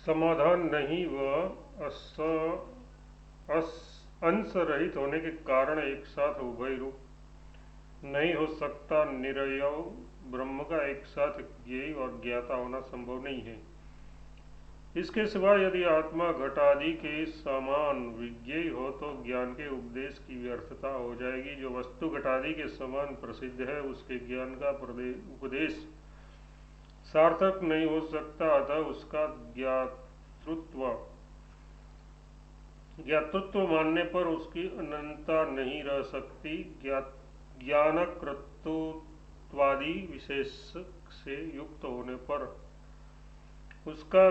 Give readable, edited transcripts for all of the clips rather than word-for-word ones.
समाधान नहीं व अंश रहित होने के कारण एक साथ उभय रूप नहीं हो सकता। निरवय ब्रह्म का एक साथ ज्ञेय और ज्ञाता होना संभव नहीं है। इसके सिवा यदि आत्मा घटादि के समान विज्ञेय हो तो ज्ञान के उपदेश की व्यर्थता हो जाएगी। जो वस्तु घटादि के समान प्रसिद्ध है उसके ज्ञान का उपदेश सार्थक नहीं हो सकता, अतः उसका ज्ञातृत्व मानने पर उसकी अनंतता नहीं रह सकती। ज्ञानकृतत्वादि विशेष से युक्त होने पर उसका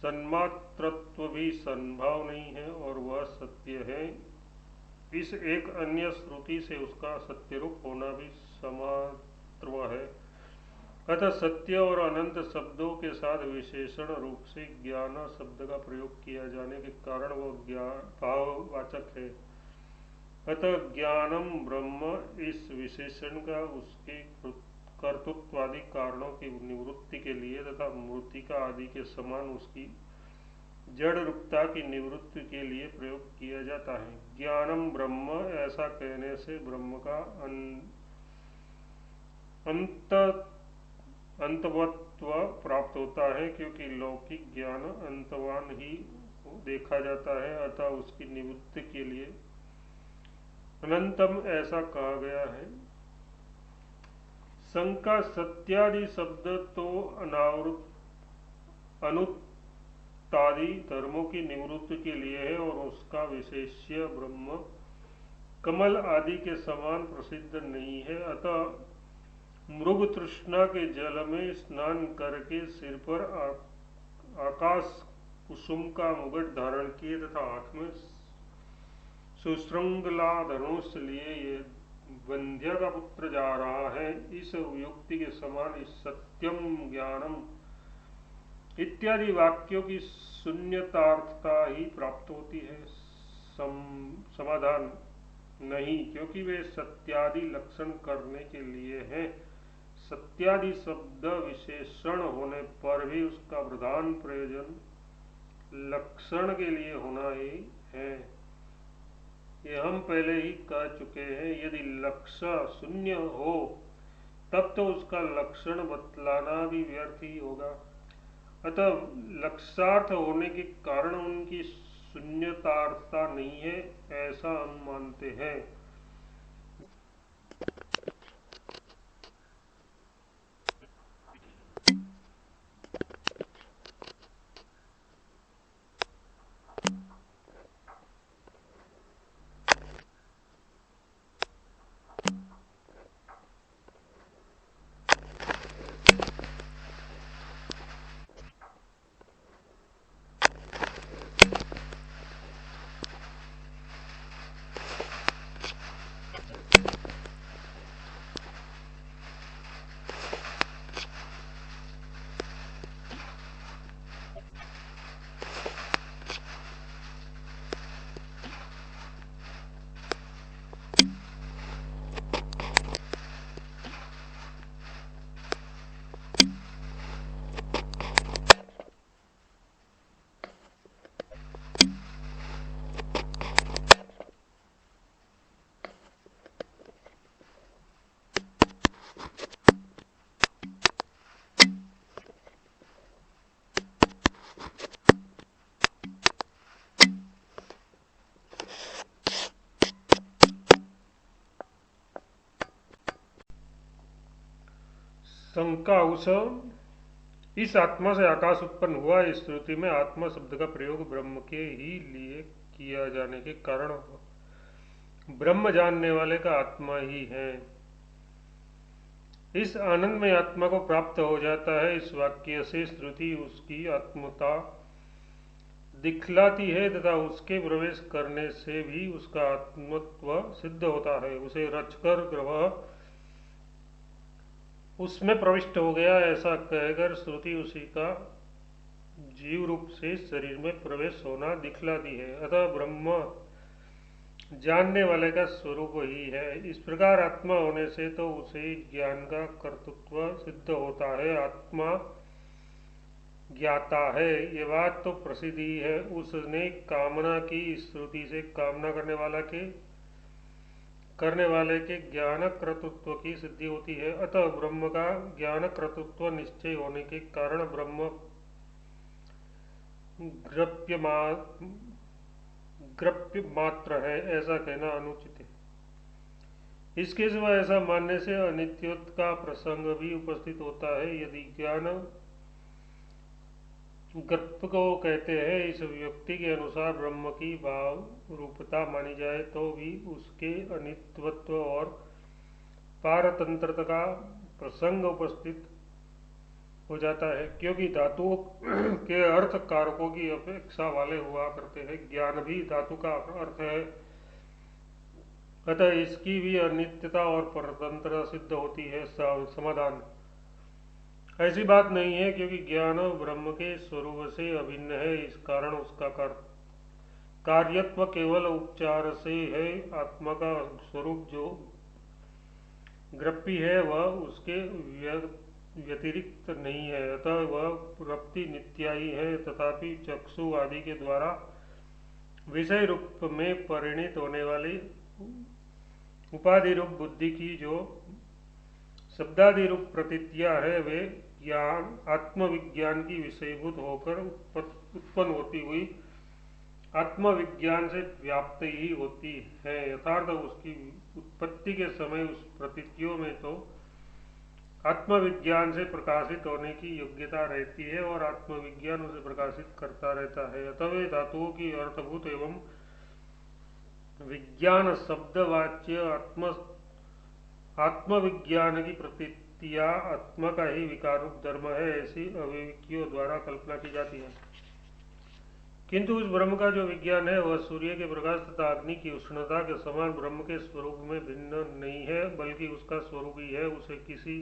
सन्मात्रत्व भी संभव नहीं है और वह सत्य है। इस एक अन्य श्रुति से उसका सत्यरूप होना भी समात्रत्व है। अतः सत्य और अनंत शब्दों के साथ विशेषण रूप से ज्ञान शब्द का प्रयोग किया जाने के कारण वह भाववाचक है। अतः ज्ञानम ब्रह्म इस विशेषण का उसके कर्तृत्वादि कारणों की निवृत्ति के लिए तथा मूर्तिका आदि के समान उसकी जड़ रूपता की निवृत्ति के लिए प्रयोग किया जाता है। ज्ञानम ब्रह्म ऐसा कहने से ब्रह्म का अंतवत्व प्राप्त होता है, क्योंकि लौकिक ज्ञान अंतवान ही देखा जाता है। अतः उसकी निवृत्ति के लिए अनंतम ऐसा कहा गया है। शंका सत्यादि शब्द तो अनुत्तादि धर्मों की निवृत्ति के लिए है और उसका विशेष्य ब्रह्म कमल आदि के समान प्रसिद्ध नहीं है। अतः मृग तृष्णा के जल में स्नान करके सिर पर आकाश कुसुम का मुकुट धारण किए तथा हाथ में सुश्रृंगला धनुष लिए ये वंध्य का पुत्र जा रहा है, इस युक्ति के समान सत्यम ज्ञानम इत्यादि वाक्यों की शून्यतार्थता ही प्राप्त होती है, समाधान नहीं, क्योंकि वे सत्यादि लक्षण करने के लिए हैं। सत्यादि शब्द विशेषण होने पर भी उसका प्रधान प्रयोजन लक्षण के लिए होना ही है। ये हम पहले ही कह चुके हैं। यदि लक्ष्य शून्य हो तब तो उसका लक्षण बतलाना भी व्यर्थ ही होगा। अतः लक्ष्यार्थ होने के कारण उनकी शून्यतार्थता नहीं है, ऐसा हम मानते हैं। शंका उस इस आत्मा से आकाश उत्पन्न हुआ। इस श्रुति में आत्मा शब्द का प्रयोग ब्रह्म के ही लिए किया जाने के कारण ब्रह्म जानने वाले का आत्मा ही है। इस आनंद में आत्मा को प्राप्त हो जाता है। इस वाक्य से श्रुति उसकी आत्मता दिखलाती है तथा उसके प्रवेश करने से भी उसका आत्मत्व सिद्ध होता है। उसे रचकर ग्रह उसमें प्रविष्ट हो गया, ऐसा कहकर श्रुति उसी का जीव रूप से शरीर में प्रवेश होना दिखलाती है। अतः ब्रह्म जानने वाले का स्वरूप ही है। इस प्रकार आत्मा होने से तो उसे ज्ञान का कर्तृत्व सिद्ध होता है। आत्मा ज्ञाता है। ये बात तो प्रसिद्ध ही है। उसने कामना की, श्रुति से कामना करने वाले के ज्ञान कर्तृत्व की सिद्धि होती है। अतः ब्रह्म का ज्ञान कर्तृत्व निश्चय होने के कारण ब्रह्म ग्रप्य मात्र है, ऐसा कहना अनुचित है। इसके सिवा ऐसा मानने से अनित्यत्व का प्रसंग भी उपस्थित होता है। यदि ज्ञान ग्रप को कहते हैं, इस व्यक्ति के अनुसार ब्रह्म की भाव रूपता मानी जाए तो भी उसके अनित्यत्व और पारतंत्रता का प्रसंग उपस्थित हो जाता है, क्योंकि धातुओं के अर्थ कारकों की अपेक्षा वाले हुआ करते हैं। ज्ञान भी धातु का अर्थ है, अतः इसकी भी अनित्यता और परतंत्रता सिद्ध होती है। समाधान: ऐसी बात नहीं है, क्योंकि ज्ञान ब्रह्म के स्वरूप से अभिन्न है। इस कारण उसका कार्यत्व केवल उपचार से है। आत्मा का स्वरूप जो ग्रप्पी है वह उसके व्यतिरिक्त नहीं है, अतः वह प्रप्ति नित्या ही है। तथापि चक्षु आदि के द्वारा विषय रूप में परिणित होने वाली उपाधि रूप बुद्धि की जो शब्दादि रूप प्रतीतियां है, वे ज्ञान आत्मविज्ञान की विषयभूत होकर उत्पन्न होती हुई आत्मविज्ञान से व्याप्त ही होती है। यथार्थ उसकी उत्पत्ति के समय उस प्रतीतियों में तो आत्मविज्ञान से प्रकाशित होने की योग्यता रहती है और आत्मविज्ञान उसे प्रकाशित करता रहता है। अतः वे धातुओं की अर्थभूत एवं विज्ञान शब्दवाच्य आत्मविज्ञान की प्रतीतिया आत्मा का ही विकार रूप धर्म है, ऐसी अविवेकियों द्वारा कल्पना की जाती है। किंतु उस ब्रह्म का जो विज्ञान है वह सूर्य के प्रकाश तथा अग्नि की उष्णता के समान ब्रह्म के स्वरूप में भिन्न नहीं है, बल्कि उसका स्वरूप ही है। उसे किसी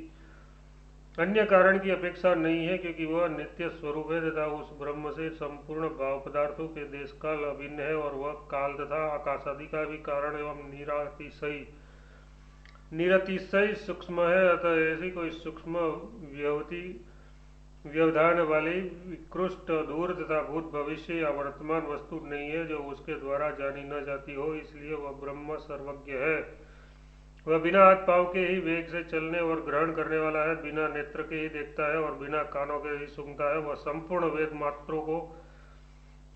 अन्य कारण की अपेक्षा नहीं है, क्योंकि वह नित्य स्वरूप है तथा उस ब्रह्म से संपूर्ण भाव पदार्थों के देश काल अभिन्न है, और वह काल तथा आकाश आदि का भी कारण एवं निरतिशय सूक्ष्म है। अतः ऐसी कोई सूक्ष्म व्यवधान वाली विकृष्ट दूर तथा भूत भविष्य या वर्तमान वस्तु नहीं है जो उसके द्वारा जानी न जाती हो। इसलिए वह ब्रह्म सर्वज्ञ है। वह बिना हाथ पांव के ही वेग से चलने और ग्रहण करने वाला है, बिना नेत्र के ही देखता है और बिना कानों के ही सुनता है। वह संपूर्ण वेद मात्रों को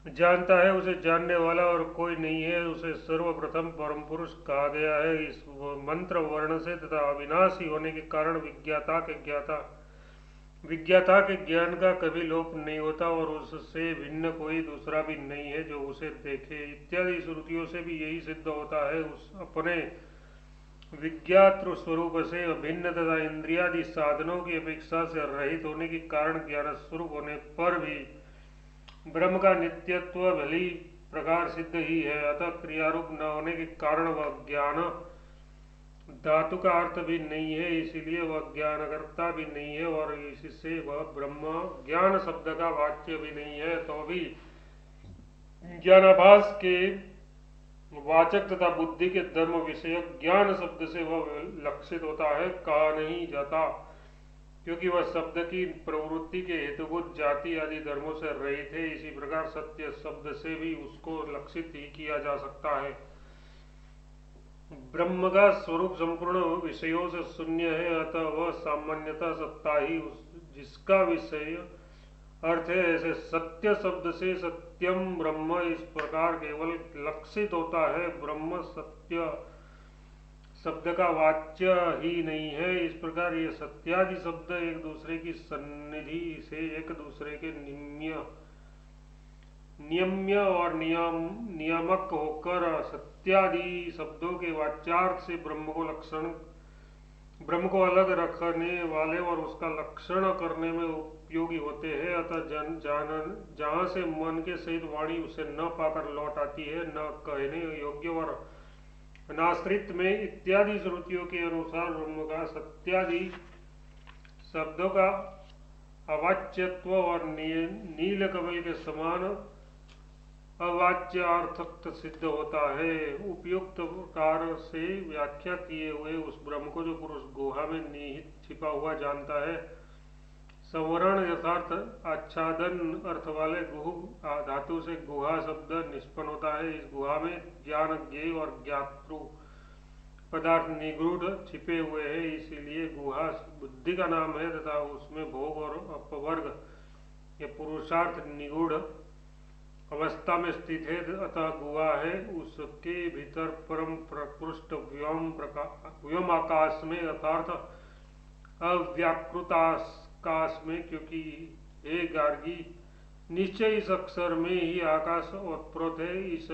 जानता है, उसे जानने वाला और कोई नहीं है। उसे सर्वप्रथम परम पुरुष कहा गया है। इस मंत्र वर्ण से तथा अविनाशी होने के कारण विज्ञाता के ज्ञान का कभी लोप नहीं होता, और उससे भिन्न कोई दूसरा भी नहीं है जो उसे देखे। इत्यादि श्रुतियों से भी यही सिद्ध होता है। उस अपने विज्ञातृ स्वरूप से अभिन्न तथा इंद्रियादि साधनों की अपेक्षा से रहित होने के कारण ज्ञान स्वरूप होने पर भी ब्रह्म का नित्यत्व भली प्रकार सिद्ध ही है। अतः क्रियारूप न होने के कारण वह ज्ञान धातु का अर्थ भी नहीं है, इसीलिए वह ज्ञानकर्ता भी नहीं है, और इससे वह ब्रह्म ज्ञान शब्द का वाच्य भी नहीं है। तो भी ज्ञानाभास के वाचक तथा बुद्धि के धर्म विषयक ज्ञान शब्द से वह लक्षित होता है, कहा नहीं जाता, क्योंकि वह शब्द की प्रवृत्ति के हेतुभूत जाति आदि धर्मों से रहित है। इसी प्रकार सत्य शब्द से भी उसको लक्षित ही किया जा सकता है। ब्रह्म का स्वरूप संपूर्ण विषयों से शून्य है, अतः वह सामान्यतः सत्ता ही जिसका विषय अर्थ है। ऐसे सत्य शब्द से सत्यम ब्रह्म इस प्रकार केवल लक्षित होता है। ब्रह्म सत्य शब्द का वाच्य ही नहीं है। इस प्रकार ये सत्यादि शब्द एक दूसरे की सन्निधि से एक दूसरे के नियम्य और नियामक होकर सत्यादि शब्दों के वाच्यार्थ से ब्रह्म को अलग रखने वाले और उसका लक्षण करने में उपयोगी होते हैं। अतः जहाँ से मन के सहित वाणी उसे न पाकर लौट आती है, न कहने योग्य और अनाश्रित में इत्यादि श्रुतियों के अनुसार ब्रह्म का सत्यादि शब्दों का अवाच्यत्व और नील कमल के समान अवाच्यार्थक सिद्ध होता है। उपयुक्त प्रकार से व्याख्या किए हुए उस ब्रह्म को जो पुरुष गुहा में निहित छिपा हुआ जानता है, संवरण यथार्थ आच्छादन अर्थ वाले गुह धातु से गुहा शब्द निष्पन्न होता है। इस गुहा में ज्ञान, ज्ञेय और ज्ञातृ पदार्थ निगूढ़ छिपे हुए हैं, इसीलिए गुहा बुद्धि का नाम है तथा उसमें भोग और अपवर्ग ये पुरुषार्थ निगूढ़ अवस्था में स्थित है। अतः गुहा है उसके भीतर परम प्रकृष्ट व्योम आकाश में अर्थात अव्याकृताकाश में, क्योंकि हे गार्गी निश्चय इस अक्षर में ही आकाश ओतप्रोत है। इस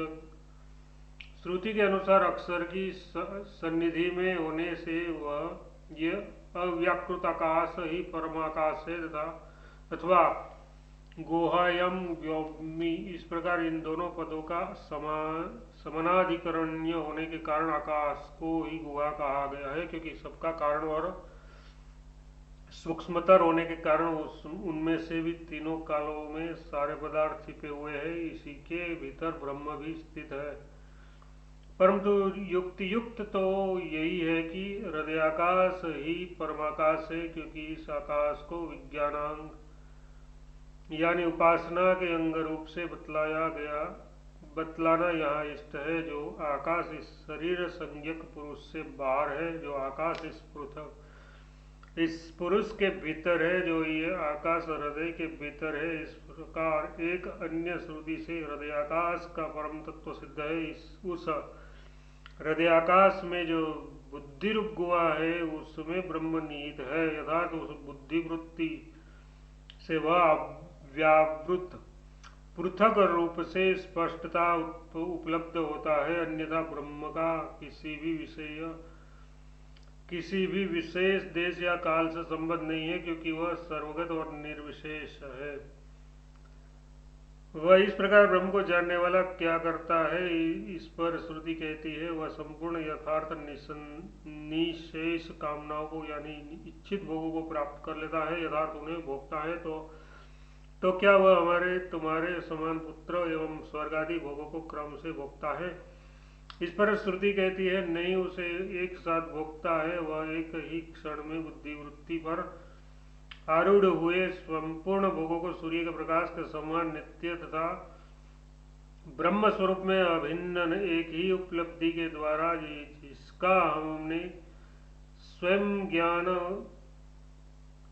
श्रुति के अनुसार अक्षर की सन्निधि में होने से वह ये अव्याकृत आकाश ही परमाकाश है तथा अथवा गोहायम व्योमी, इस प्रकार इन दोनों पदों का समानाधिकरण्य होने के कारण आकाश को ही गुहा कहा गया है, क्योंकि सबका कारण और सूक्ष्मतर होने के कारण उनमें से भी तीनों कालों में सारे पदार्थ छिपे हुए हैं। इसी के भीतर ब्रह्म भी स्थित है। परंतु युक्त तो यही है कि हृदयाकाश ही परमाकाश है, क्योंकि इस आकाश को विज्ञानांग यानी उपासना के अंग रूप से बतलाना यहाँ इष्ट है। जो आकाश इस शरीर संज्ञक पुरुष से बाहर है, जो आकाश इस पुरुष के भीतर है, जो ये आकाश हृदय के भीतर है। इस प्रकार एक अन्य श्रुति से हृदयाकाश का परम तत्व सिद्ध है। उस हृदयाकाश में जो बुद्धि रूप गुहा है उसमें ब्रह्म निहित है, यथार्थ उस बुद्धि वृत्ति से वह व्यावृत पृथक रूप से स्पष्टता उपलब्ध होता है। अन्यथा ब्रह्म का किसी भी विशेष देश या काल से संबंध नहीं है, क्योंकि वह सर्वगत और निर्विशेष है। वह इस प्रकार ब्रह्म को जानने वाला क्या करता है, इस पर श्रुति कहती है वह संपूर्ण यथार्थ निशेष कामनाओं को यानी इच्छित भोगों को प्राप्त कर लेता है, यथार्थ उन्हें भोगता है। तो क्या वह तुम्हारे समान पुत्र एवं स्वर्ग आदि भोगों को क्रम से भोगता है? इस पर श्रुति कहती है नहीं, उसे एक साथ भोगता है। वह एक ही क्षण में बुद्धिवृत्ति पर आरूढ़ हुए संपूर्ण भोगों को सूर्य के प्रकाश के समान नित्य तथा ब्रह्म स्वरूप में अभिन्न एक ही उपलब्धि के द्वारा जिसका हमने स्वयं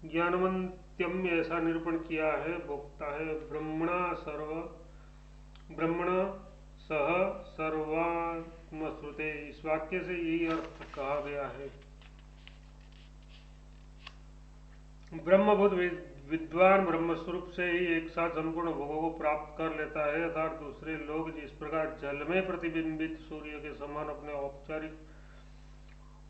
ज्ञानवंत्यम ऐसा निरूपण किया है, भोगता है। ब्रह्मणा सह सर्वात्मश्रुते, इस वाक्य से यही अर्थ कहा गया है। ब्रह्मभूत विद्वान ब्रह्मस्वरूप से ही एक साथ संपूर्ण भोगों को प्राप्त कर लेता है, अर्थात दूसरे लोग जिस प्रकार जल में प्रतिबिंबित सूर्य के समान अपने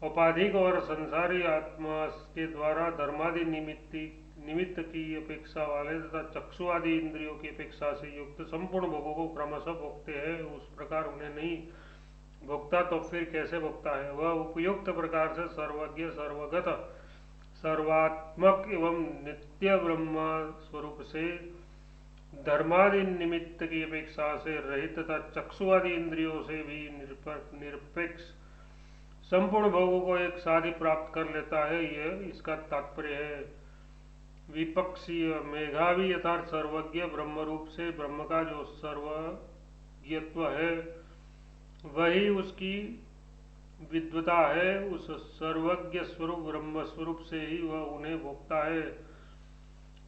औपाधिक और संसारी आत्मा के द्वारा धर्मादि निमित्त की अपेक्षा वाले तथा चक्षु आदि इंद्रियों की अपेक्षा से युक्त संपूर्ण भोगों को क्रमशः भोगते हैं, उस प्रकार उन्हें नहीं भोगता तो फिर कैसे भोगता है? वह उपयुक्त प्रकार से सर्वज्ञ सर्वगत सर्वात्मक एवं नित्य ब्रह्म स्वरूप से धर्मादि निमित्त की अपेक्षा से रहित तथा चक्षुआदि इंद्रियों से भी निरपेक्ष संपूर्ण भोगों को एक साथ ही प्राप्त कर लेता है, यह इसका तात्पर्य है। विपक्षीय मेघावी यथार्थ सर्वज्ञ ब्रह्म रूप से ब्रह्म का जो सर्वज्ञत्व है वही उसकी विद्वता है। उस सर्वज्ञ स्वरूप ब्रह्म स्वरूप से ही वह उन्हें भोगता है।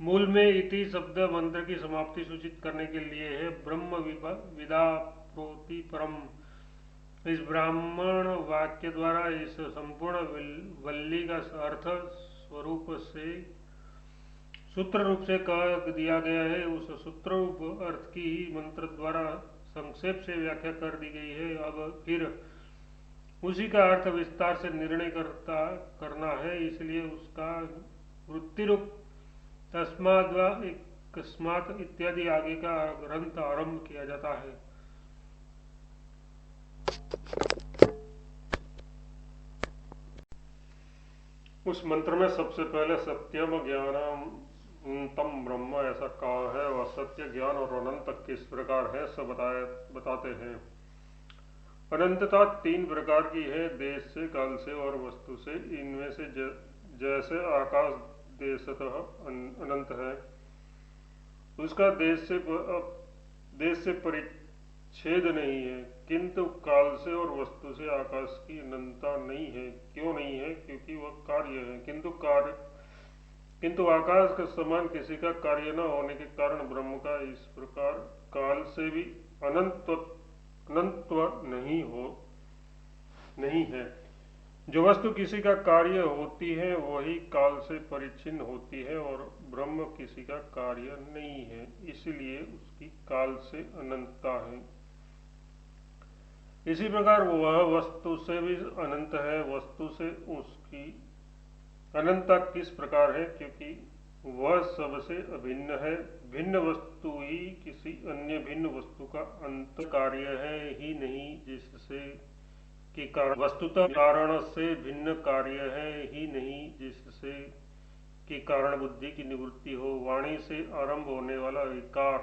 मूल में इति शब्द मंत्र की समाप्ति सूचित करने के लिए है। ब्रह्म विदा प्रोति परम, इस ब्राह्मण वाक्य द्वारा इस संपूर्ण वल्ली का अर्थ स्वरूप से सूत्र रूप से कह दिया गया है। उस सूत्र रूप अर्थ की ही मंत्र द्वारा संक्षेप से व्याख्या कर दी गई है। अब फिर उसी का अर्थ विस्तार से निर्णय करना है, इसलिए उसका वृत्ति रूप तस्मात् इत्यादि आगे का ग्रंथ आरंभ किया जाता है। उस मंत्र में सबसे पहले सत्यम ज्ञानम ब्रह्म ऐसा कहा है। वह सत्य ज्ञान और अनंत किस प्रकार है सब बताते हैं। अनंतता तीन प्रकार की है, देश से, काल से और वस्तु से। इनमें से जैसे आकाश देशतः अनंत है। उसका देश से परिच्छेद नहीं है, किंतु काल से और वस्तु से आकाश की अनंतता नहीं है। क्यों नहीं है? क्योंकि वह कार्य है। किंतु आकाश का समान किसी का कार्य न होने के कारण ब्रह्म का इस प्रकार काल से भी अनंतत्व नहीं है। जो वस्तु किसी का कार्य होती है वही काल से परिच्छिन्न होती है, और ब्रह्म किसी का कार्य नहीं है, इसलिए उसकी काल से अनंतता है। इसी प्रकार वह वस्तु से भी अनंत है। वस्तु से उसकी अनंतता किस प्रकार है? क्योंकि वह सबसे अभिन्न है। भिन्न वस्तु ही किसी अन्य भिन्न वस्तु का अंत कार्य है ही नहीं, जिससे कि कारण वस्तुतः कारण से भिन्न कार्य है ही नहीं, जिससे कि कारण बुद्धि की निवृत्ति हो। वाणी से आरंभ होने वाला विकार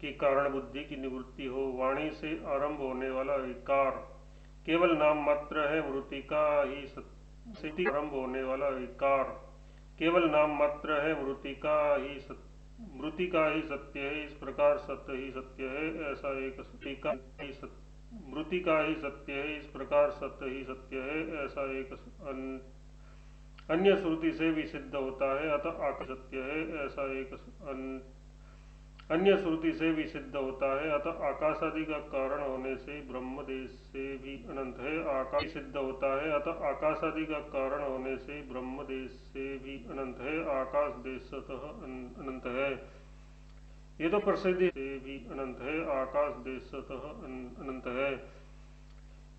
कि कारण बुद्धि की निवृत्ति हो। वाणी से आरंभ होने वाला विकार केवल नाम मात्र है। मृतिका ही आरंभ होने वाला विकार केवल नाम मात्र है। मृतिका ही सत्य है। इस प्रकार सत्य ही सत्य है, ऐसा एक मृतिका ही सत्य है। इस प्रकार सत्य ही सत्य है, ऐसा एक अन्य श्रुति से भी सिद्ध होता है। अतः आकाश सत्य है, ऐसा एक अन्य श्रुति से भी सिद्ध होता है। अतः आकाश आदि का कारण होने से ब्रह्म देश से भी अनंत है। आकाश सिद्ध होता है। अतः आकाश आदि का कारण होने से ब्रह्म देश से भी अनंत है। आकाश देशतः अनंत है। ये तो प्रसिद्धि से भी अनंत है। आकाश देशतः अनंत है।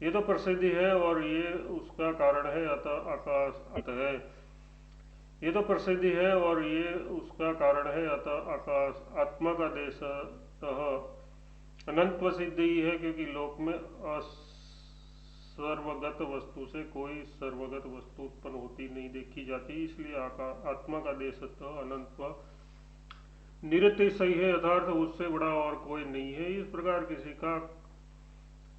ये तो प्रसिद्धि है और ये उसका कारण है। अतः आकाश अनंत है। ये तो प्रसिद्धि है और ये उसका कारण है। अतः आकाश आत्मा का देशतः अनंत सिद्ध ही है, क्योंकि लोक में सर्वगत वस्तु से कोई सर्वगत वस्तु उत्पन्न होती नहीं देखी जाती, इसलिए आत्मा का देशतः अनंत निरतिशय है, अर्थात उससे बड़ा और कोई नहीं है। इस प्रकार किसी का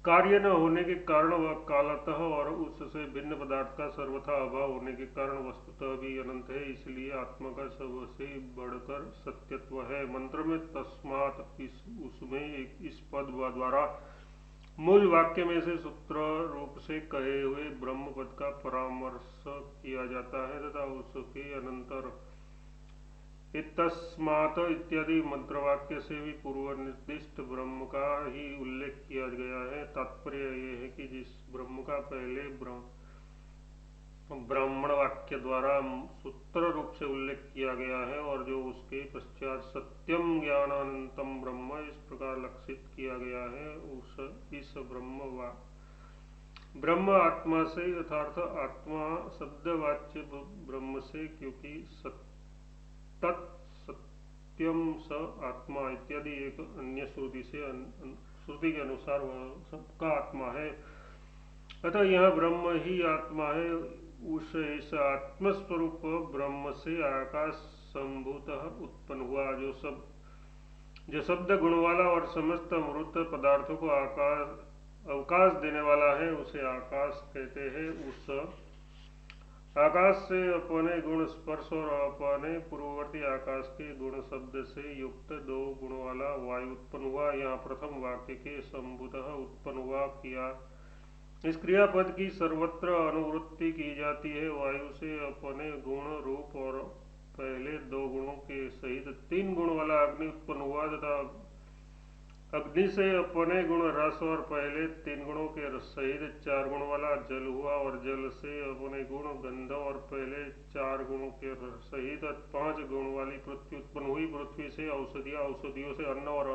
कार्य न होने के कारण वह कालतः और उससे भिन्न पदार्थ का सर्वथा अभाव होने के कारण वस्तुतः भी अनंत है, इसलिए आत्मा का सबसे बढ़कर सत्यत्व है। मंत्र में तस्मात् उसमें इस पद द्वारा मूल वाक्य में से सूत्र रूप से कहे हुए ब्रह्म पद का परामर्श किया जाता है तथा उसके अनंतर तस्मात् इत्यादि मंत्रवाक्य से भी पूर्व निर्दिष्ट ब्रह्म का ही उल्लेख किया गया है। तात्पर्य यह है कि जिस ब्रह्म का पहले ब्राह्मण वाक्य द्वारा सूत्र रूप से उल्लेख किया गया है और जो उसके पश्चात सत्यम ज्ञानानंतम ब्रह्म इस प्रकार लक्षित किया गया है, इस ब्रह्म आत्मा से यथार्थ आत्मा शब्दवाच्य ब्रह्म से, क्योंकि सत्यम स आत्मा इत्यादि एक अन्य श्रुति के अनुसार वह सबका आत्मा है। अतः यह ब्रह्म ही आत्मा है। इस आत्मस्वरूप ब्रह्म से आकाश संभूतः उत्पन्न हुआ। जो शब्द गुण वाला और समस्त अमृत पदार्थों को अवकाश देने वाला है, उसे आकाश कहते हैं। उस आकाश से अपने गुण स्पर्श और अपने पूर्ववर्ती आकाश के गुण शब्द से युक्त दो गुण वाला वायु उत्पन्न हुआ। यहाँ प्रथम वाक्य के संभूतः उत्पन्न हुआ किया इस क्रियापद की सर्वत्र अनुवृत्ति की जाती है। वायु से अपने गुण रूप और पहले दो गुणों के सहित तीन गुण वाला अग्नि उत्पन्न हुआ तथा अग्नि से अपने गुण रस और पहले तीन गुणों के सहित चार गुण वाला जल हुआ और जल से अपने गुण गंध और पहले चार गुणों के सहित पांच गुण वाली पृथ्वी उत्पन्न हुई। पृथ्वी से औषधियां, औषधियों से अन्न और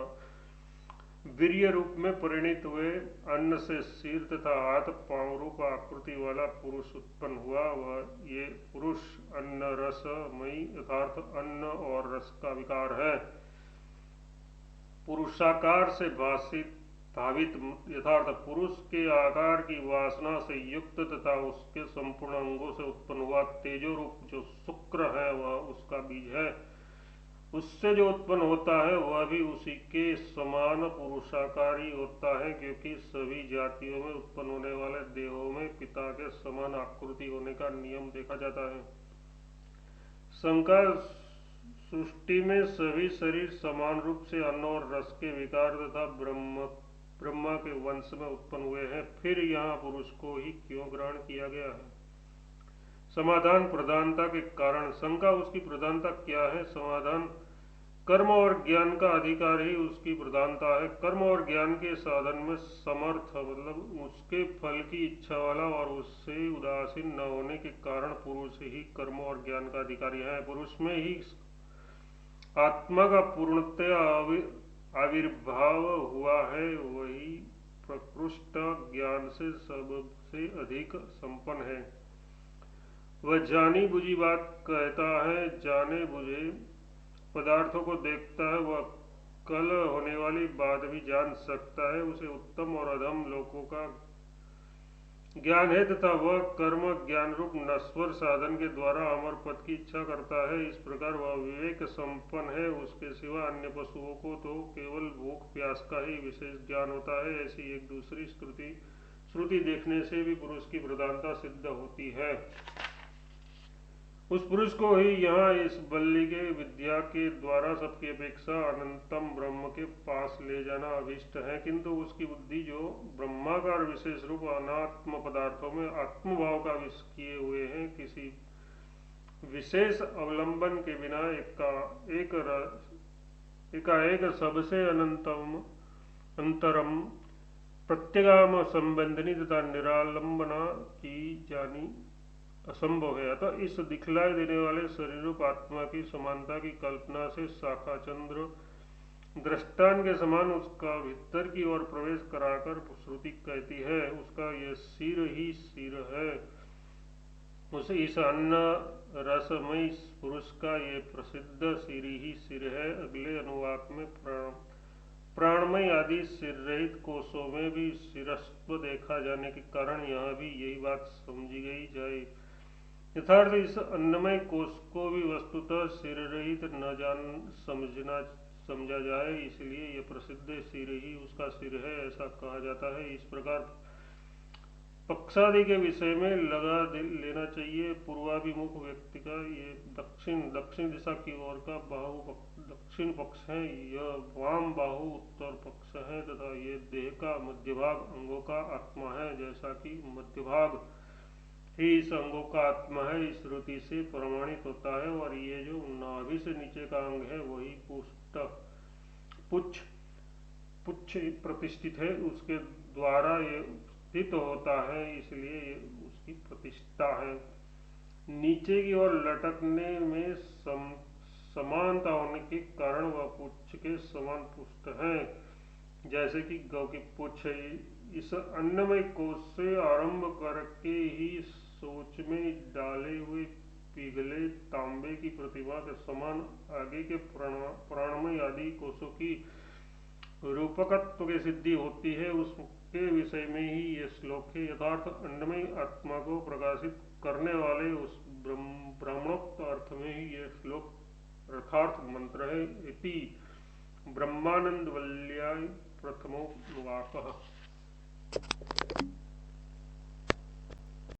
वीर्य रूप में परिणित हुए। अन्न से सिर तथा हाथ पांव रूप आकृति वाला पुरुष उत्पन्न हुआ। वह ये पुरुष अन्न रसमयी यथार्थ अन्न और रस का विकार है। पुरुषाकार से भावित यथार्थ पुरुष के आकार की वासना से युक्त तथा उसके संपूर्ण अंगों से उत्पन्न हुआ तेजो रूप जो शुक्र है वह उसका बीज है। उससे जो उत्पन्न होता है वह भी उसी के समान पुरुषाकारी होता है, क्योंकि सभी जातियों में उत्पन्न होने वाले देहों में पिता के समान आकृति होने का नियम देखा जाता है। शंका सृष्टि में सभी शरीर समान रूप से अन्न और रस के विकार तथा ब्रह्मा के वंश में उत्पन्न हुए हैं, फिर यहाँ पुरुष को ही क्यों ग्रहण किया गया है? समाधान प्रधानता के कारण। शंका उसकी प्रधानता क्या है? समाधान कर्म और ज्ञान का अधिकार ही उसकी प्रधानता है। कर्म और ज्ञान के साधन में समर्थ मतलब उसके फल की इच्छा वाला और उससे उदासीन न होने के कारण पुरुष ही कर्म और ज्ञान का अधिकारी है। पुरुष में ही आत्मा का पूर्णतया आविर्भाव हुआ है, वही प्रकृष्ट ज्ञान से सबसे अधिक संपन्न है। वह जानी बुझी बात कहता है, जाने बुझे पदार्थों को देखता है, वह कल होने वाली बात भी जान सकता है, उसे उत्तम और अधम लोकों का ज्ञान है तथा वह कर्म ज्ञान रूप नश्वर साधन के द्वारा अमर पद की इच्छा करता है। इस प्रकार वह विवेक संपन्न है। उसके सिवा अन्य पशुओं को तो केवल भूख प्यास का ही विशेष ज्ञान होता है। ऐसी एक दूसरी श्रुति देखने से भी पुरुष की प्रधानता सिद्ध होती है। उस पुरुष को ही यहाँ इस बल्ली के विद्या के द्वारा सबकी अपेक्षा अनंतम ब्रह्म के पास ले जाना अभिष्ट है, किंतु उसकी बुद्धि जो ब्रह्माकार विशेष रूप अनात्म पदार्थों में आत्मभाव का विष किए हुए हैं, किसी विशेष अवलंबन के बिना एकाएक सबसे अंतरम प्रत्यगाम संबंधनी तथा निरालंबना की जानी असंभव है। अतः इस दिखलाई देने वाले शरीर रूप आत्मा की समानता की कल्पना से शाखा चंद्र दृष्टान के समान उसका भीतर की ओर प्रवेश कराकर श्रुति कहती है, उसका यह सिर ही सिर है। उस इस अन्न रसमय पुरुष का ये प्रसिद्ध सिर ही सिर है। अगले अनुवाक में प्राणमय आदि सिर रहित कोशों में भी सिरस्व देखा जाने के कारण यहाँ भी यही बात समझी गई जाए। यथार्थ इस अन्नमय कोश को भी वस्तुतः सिर रहित न समझा जाए, इसलिए यह प्रसिद्ध सिर ही उसका सिर है ऐसा कहा जाता है। इस प्रकार पक्षादि के विषय में लगा लेना चाहिए। पूर्वाभिमुख व्यक्ति का ये दक्षिण दिशा की ओर का बाहु दक्षिण पक्ष है, यह वाम बाहु उत्तर पक्ष है तथा ये देह का मध्य भाग अंगों का आत्मा है। जैसा कि मध्य भाग ही इस अंगों का आत्मा है, इस श्रुति से प्रमाणित होता है, और ये जो नाभि से नीचे का अंग है वही पुच्छ प्रतिष्ठित है, उसके द्वारा ये स्थित होता है, इसलिए ये उसकी प्रतिष्ठा है। नीचे की ओर लटकने में समानता होने के कारण वह पुच्छ के समान पुष्ट है, जैसे कि गौ की पुच्छ। इस अन्नमय कोश से आरंभ करके ही सोच में डाले हुए पिघले तांबे की प्रतिमा के समान आगे के प्राणमय आदि कोशों की रूपकत्व की सिद्धि होती है, उसके विषय में ही ये श्लोक है। यथार्थ अन्नमय आत्मा को प्रकाशित करने वाले उस ब्राह्मणोक्त अर्थ में ही यह श्लोक अर्थार्थ मंत्र है। इति ब्रह्मानंद वल्याय प्रथमो वाकः।